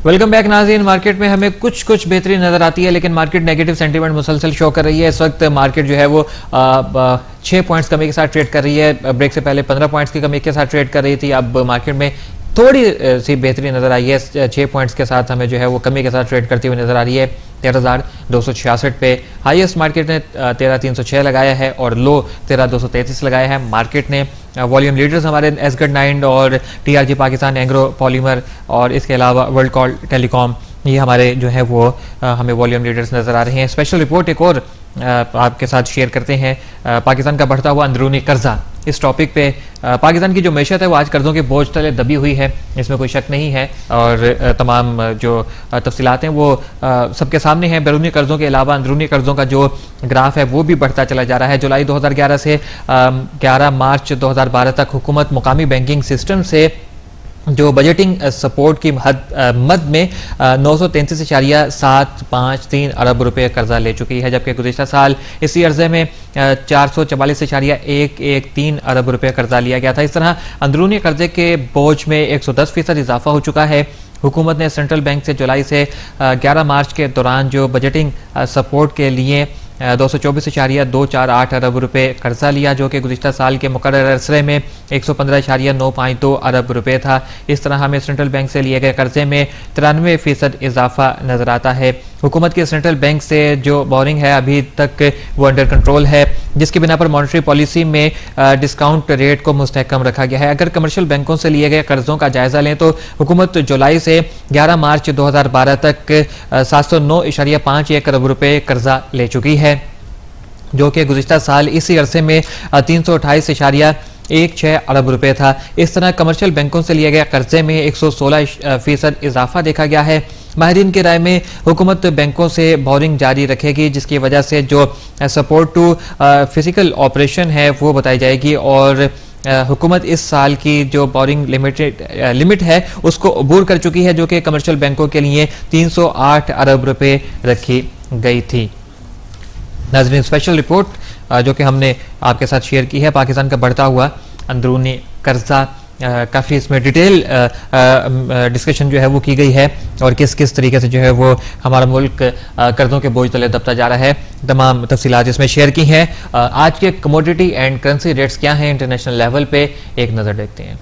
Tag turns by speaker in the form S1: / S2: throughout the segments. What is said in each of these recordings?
S1: Welcome back नाज़रीन। Market में हमें कुछ बेहतरी नजर आती है, लेकिन मार्केट नेगेटिव सेंटीमेंट मुसलसल शो कर रही है। इस वक्त मार्केट जो है वो 6 पॉइंट्स कमी के साथ ट्रेड कर रही है। ब्रेक से पहले 15 पॉइंट्स की कमी के साथ ट्रेड कर रही थी। अब मार्केट में थोड़ी सी बेहतरी नजर आई है। 6 पॉइंट्स के साथ हमें जो है वो कमी के साथ ट्रेड करती हुई नजर आ रही है। 13,266 पे हाईएस्ट मार्केट ने 13,306 लगाया है और लो 13,233 लगाया है। मार्केट ने वॉल्यूम लीडर्स हमारे एसगढ़ 9 और टीआरजी पाकिस्तान एंग्रो पॉलीमर और इसके अलावा वर्ल्ड कॉल टेलीकॉम, ये हमारे जो है वो हमें वॉल्यूम लीडर्स नजर आ रहे हैं। स्पेशल रिपोर्ट एक और आपके साथ शेयर करते हैं, पाकिस्तान का बढ़ता हुआ अंदरूनी कर्जा। इस टॉपिक पे पाकिस्तान की जो मैशत है वो आज कर्जों के बोझ तले दबी हुई है, इसमें कोई शक नहीं है। और तमाम जो तफसीलात हैं वो सबके सामने हैं। बैरूनी कर्जों के अलावा अंदरूनी कर्जों का जो ग्राफ है वो भी बढ़ता चला जा रहा है। जुलाई 2011 से 11 मार्च 2012 तक हुकूमत मुकामी बैंकिंग सिस्टम से जो बजटिंग सपोर्ट की मद में 933.753 अरब रुपए कर्जा ले चुकी है, जबकि गुज़िश्ता साल इसी अर्जे में 444.113 अरब रुपए कर्जा लिया गया था। इस तरह अंदरूनी कर्जे के बोझ में 110% इजाफा हो चुका है। हुकूमत ने सेंट्रल बैंक से जुलाई से 11 मार्च के दौरान जो बजटिंग सपोर्ट के लिए 224.248 अरब रुपए कर्जा लिया, जो कि गुज़िश्ता साल के मुकर्रर अरसे में 115.952 अरब रुपए था। इस तरह हमें सेंट्रल बैंक से लिए गए कर्जे में 93% इजाफा नजर आता है। हुकूमत के सेंट्रल बैंक से जो बोरिंग है अभी तक वो अंडर कंट्रोल है, जिसकी बिना पर मॉनेटरी पॉलिसी में डिस्काउंट रेट को मुस्तहकम रखा गया है। अगर कमर्शियल बैंकों से लिए गए कर्जों का जायजा लें तो हुकूमत जुलाई से 11 मार्च 2012 तक 709.51 अरब रुपए कर्जा ले चुकी है, जो कि गुज़िश्ता साल इसी अरसे में 328.16 अरब रुपए था। इस तरह कमर्शियल बैंकों से लिए गए कर्जे में 116% इजाफा देखा गया है। माहिरीन की राय में हुकूमत बैंकों से बोरिंग जारी रखेगी, जिसकी वजह से जो सपोर्ट टू फिजिकल ऑपरेशन है वो बताई जाएगी और हुकूमत इस साल की जो बोरिंग लिमिट है उसको अबूर कर चुकी है, जो कि कमर्शियल बैंकों के लिए 308 अरब रुपए रखी गई थी। नाज़रीन, स्पेशल रिपोर्ट जो कि हमने आपके साथ शेयर की है, पाकिस्तान का बढ़ता हुआ अंदरूनी कर्जा, काफ़ी इसमें डिटेल डिस्कशन जो है वो की गई है और किस किस तरीके से जो है वो हमारा मुल्क कर्जों के बोझ तले दबता जा रहा है। तमाम तफसीलात इसमें शेयर की हैं। आज के कमोडिटी एंड करेंसी रेट्स क्या हैं इंटरनेशनल लेवल पे, एक नज़र देखते हैं।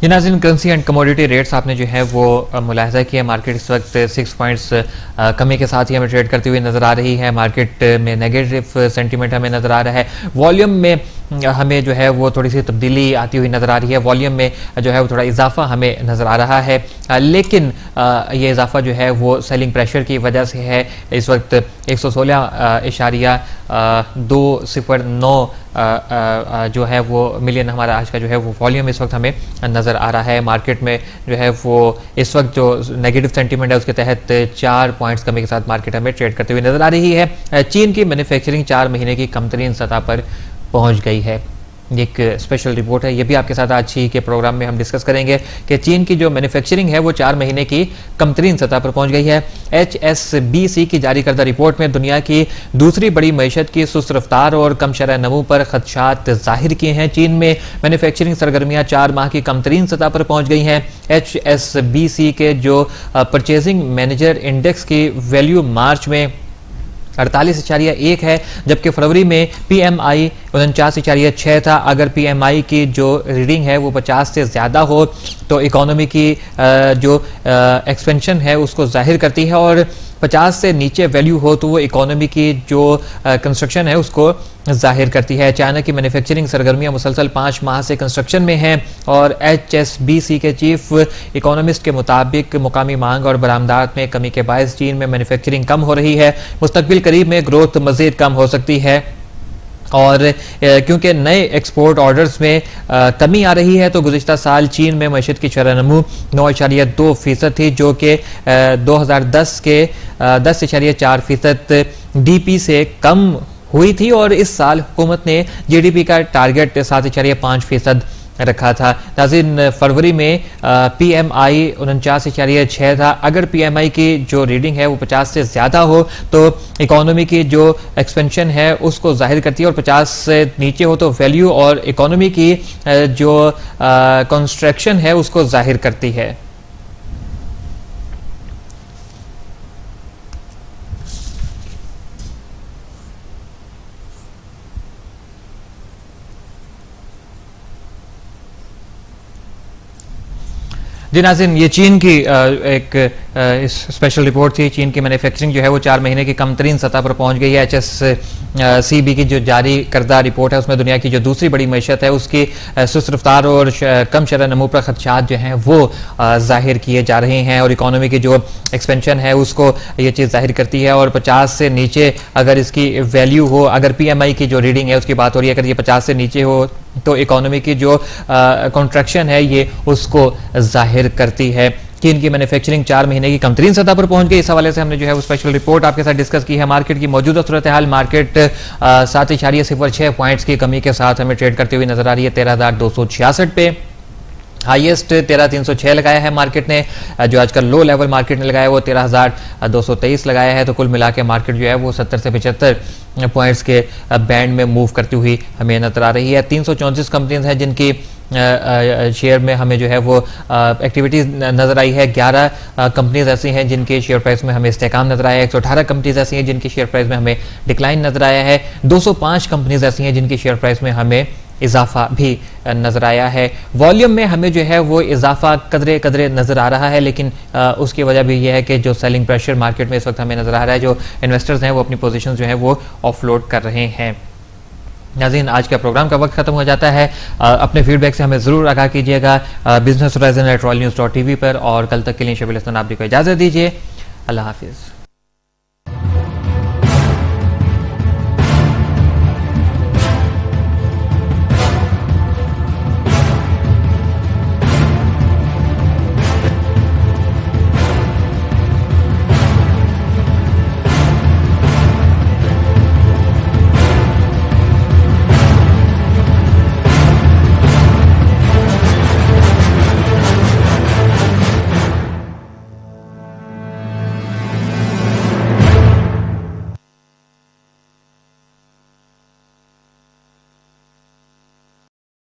S1: ये नाज़रीन, करेंसी एंड कमोडिटी रेट्स आपने जो है वो मुलाहजा किया। मार्केट इस वक्त 6 पॉइंट्स कमी के साथ ही हमें ट्रेड करती हुई नज़र आ रही है। मार्केट में नेगेटिव सेंटीमेंट हमें नज़र आ रहा है। वॉल्यूम में हमें जो है वो थोड़ी सी तब्दीली आती हुई नज़र आ रही है। वॉल्यूम में जो है वो थोड़ा इजाफा हमें नज़र आ रहा है, लेकिन ये इजाफा जो है वो सेलिंग प्रेशर की वजह से है। इस वक्त 116.209 जो है वो मिलियन हमारा आज का जो है वो वॉल्यूम इस वक्त हमें नज़र आ रहा है। मार्केट में जो है वो इस वक्त जो नेगेटिव सेंटीमेंट है उसके तहत 4 पॉइंट्स कमी के साथ मार्केट हमें ट्रेड करते हुए नज़र आ रही है। चीन की मैन्युफैक्चरिंग 4 महीने की कमतरीन सतह पर पहुंच गई है। एक स्पेशल रिपोर्ट है, ये भी आपके साथ आज ही के प्रोग्राम में हम डिस्कस करेंगे कि चीन की जो मैन्युफैक्चरिंग है वो 4 महीने की कमतरीन सतह पर पहुंच गई है। HSBC की जारी करदा रिपोर्ट में दुनिया की दूसरी बड़ी मईशत की सुस्त रफ्तार और कम शरह नमू पर खदशात जाहिर किए हैं। चीन में मैन्युफैक्चरिंग सरगर्मियां 4 माह की कमतरीन सतह पर पहुंच गई हैं। HSBC के जो परचेजिंग मैनेजर इंडेक्स की वैल्यू मार्च में 48.1 है, जबकि फरवरी में PMI 49.6 था। अगर PMI की जो रीडिंग है वो 50 से ज़्यादा हो तो इकोनॉमी की जो एक्सपेंशन है उसको जाहिर करती है, और 50 से नीचे वैल्यू हो तो वो इकोनॉमी की जो कंस्ट्रक्शन है उसको जाहिर करती है। चाइना की मैन्युफैक्चरिंग सरगर्मियां मुसलसल 5 माह से कंस्ट्रक्शन में हैं, और HSBC के चीफ इकोनॉमिस्ट के मुताबिक मुकामी मांग और बरामदात में कमी के बायस चीन में मैन्युफैक्चरिंग कम हो रही है। मुस्तकबिल करीब में ग्रोथ मजीद कम हो सकती है। और क्योंकि नए एक्सपोर्ट ऑर्डर्स में कमी आ रही है, तो गुज़िश्ता साल चीन में मईशत की शरह नमू 9.2% थी, जो कि 2010 के 10.4% डीपी से कम हुई थी। और इस साल हुकूमत ने जीडीपी का टारगेट 7.5% रखा था। नाज़रीन, फरवरी में पीएमआई 49.6 था। अगर पीएमआई की जो रीडिंग है वो 50 से ज़्यादा हो तो इकोनॉमी की जो एक्सपेंशन है उसको जाहिर करती है, और 50 से नीचे हो तो वैल्यू और इकोनॉमी की जो कंस्ट्रक्शन है उसको जाहिर करती है। जी नाज़रीन, ये चीन की एक स्पेशल रिपोर्ट थी। चीन की मैन्युफैक्चरिंग जो है वो 4 महीने की कम तरीन सतह पर पहुंच गई है। HSCB की जो जारी करदा रिपोर्ट है उसमें दुनिया की जो दूसरी बड़ी मैशत है उसकी सुस्त रफ्तार और कम शरह नमू पर खदशात जो हैं वो जाहिर किए जा रहे हैं, और इकोनॉमी की जो एक्सपेंशन है उसको ये चीज़ जाहिर करती है। और 50 से नीचे अगर इसकी वैल्यू हो, अगर PMI की जो रीडिंग है उसकी बात हो रही है, अगर ये 50 से नीचे हो तो इकोनॉमी की जो कॉन्ट्रैक्शन है ये उसको जाहिर करती है। चीन की मैन्युफैक्चरिंग 4 महीने की कमतरीन सतह पर पहुंच गई। इस हवाले से हमने जो है वो स्पेशल रिपोर्ट आपके साथ डिस्कस की है। मार्केट की मौजूदा सूरत हाल, मार्केट 7.06 पॉइंट्स की कमी के साथ हमें ट्रेड करती हुई नजर आ रही है 13,266 पे। हाईएस्ट 13,306 लगाया है मार्केट ने, जो आजकल लो लेवल मार्केट ने लगाया है वो 13,223 लगाया है। तो कुल मिला के मार्केट जो है वो 70 से 75 पॉइंट्स के बैंड में मूव करती हुई हमें नजर आ रही है। 334 कंपनीज हैं जिनकी शेयर में हमें जो है वो एक्टिविटीज नजर आई है। 11 कंपनीज ऐसी हैं जिनके शेयर प्राइस में हमें इस्तेकाम नजर आया है। 118 कंपनीज ऐसी हैं जिनके शेयर प्राइस में हमें डिक्लाइन नजर आया है। 205 कंपनीज ऐसी हैं जिनकी शेयर प्राइस में हमें इजाफा भी नजर आया है। वॉल्यूम में हमें जो है वो इजाफा कदरे कदरे नजर आ रहा है, लेकिन उसकी वजह भी यह है कि जो सेलिंग प्रेशर मार्केट में इस वक्त हमें नजर आ रहा है, जो इन्वेस्टर्स हैं वो अपनी पोजीशंस जो है वो ऑफलोड कर रहे हैं। नाज़रीन, आज का प्रोग्राम का वक्त खत्म हो जाता है। अपने फीडबैक से हमें ज़रूर आगाह कीजिएगा बिजनेस होराइजन@royalnews.tv पर, और कल तक के लिए शबील हसन आप को इजाज़त दीजिए। अल्लाह हाफिज़।